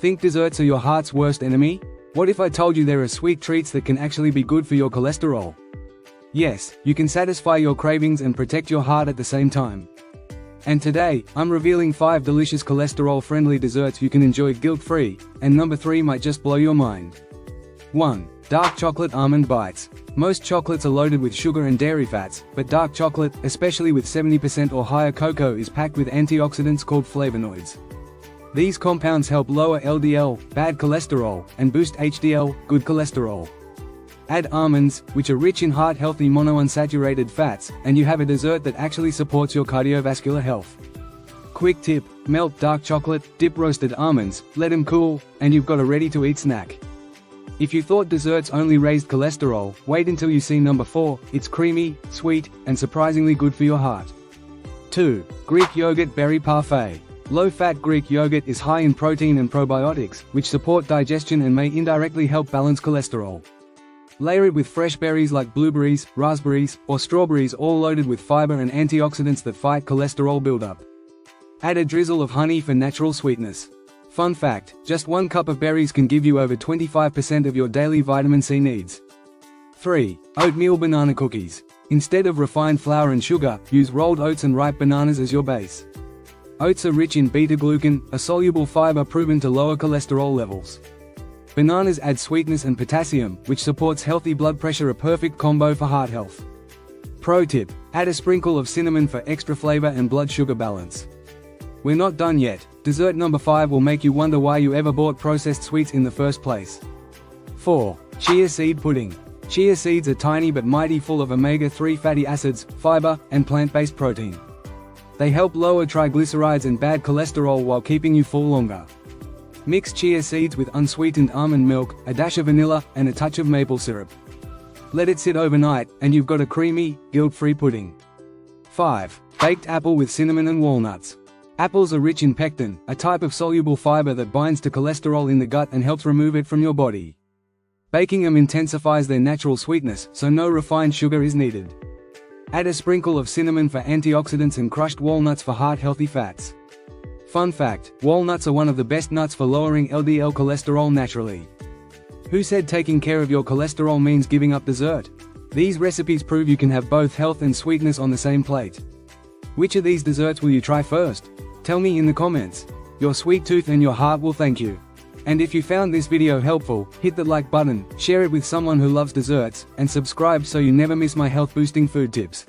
Think desserts are your heart's worst enemy? What if I told you there are sweet treats that can actually be good for your cholesterol? Yes, you can satisfy your cravings and protect your heart at the same time. And today, I'm revealing 5 delicious cholesterol-friendly desserts you can enjoy guilt-free, and number 3 might just blow your mind. 1. Dark chocolate almond bites. Most chocolates are loaded with sugar and dairy fats, but dark chocolate, especially with 70% or higher cocoa, is packed with antioxidants called flavonoids. These compounds help lower LDL, bad cholesterol, and boost HDL, good cholesterol. Add almonds, which are rich in heart-healthy monounsaturated fats, and you have a dessert that actually supports your cardiovascular health. Quick tip: melt dark chocolate, dip roasted almonds, let them cool, and you've got a ready-to-eat snack. If you thought desserts only raised cholesterol, wait until you see number 4. It's creamy, sweet, and surprisingly good for your heart. 2. Greek yogurt berry parfait. Low-fat Greek yogurt is high in protein and probiotics, which support digestion and may indirectly help balance cholesterol. Layer it with fresh berries like blueberries, raspberries, or strawberries, all loaded with fiber and antioxidants that fight cholesterol buildup. Add a drizzle of honey for natural sweetness. Fun fact: just 1 cup of berries can give you over 25% of your daily vitamin C needs. 3. Oatmeal banana cookies. Instead of refined flour and sugar, use rolled oats and ripe bananas as your base. Oats are rich in beta-glucan, a soluble fiber proven to lower cholesterol levels. Bananas add sweetness and potassium, which supports healthy blood pressure, a perfect combo for heart health. Pro tip: add a sprinkle of cinnamon for extra flavor and blood sugar balance. We're not done yet. Dessert number 5 will make you wonder why you ever bought processed sweets in the first place. 4. Chia seed pudding. Chia seeds are tiny but mighty, full of omega-3 fatty acids, fiber, and plant-based protein. They help lower triglycerides and bad cholesterol while keeping you full longer. Mix chia seeds with unsweetened almond milk, a dash of vanilla, and a touch of maple syrup. Let it sit overnight, and you've got a creamy, guilt-free pudding. 5. Baked apple with cinnamon and walnuts. Apples are rich in pectin, a type of soluble fiber that binds to cholesterol in the gut and helps remove it from your body. Baking them intensifies their natural sweetness, so no refined sugar is needed. Add a sprinkle of cinnamon for antioxidants and crushed walnuts for heart-healthy fats. Fun fact: walnuts are one of the best nuts for lowering LDL cholesterol naturally. Who said taking care of your cholesterol means giving up dessert? These recipes prove you can have both health and sweetness on the same plate. Which of these desserts will you try first? Tell me in the comments. Your sweet tooth and your heart will thank you. And if you found this video helpful, hit the like button, share it with someone who loves desserts, and subscribe so you never miss my health-boosting food tips.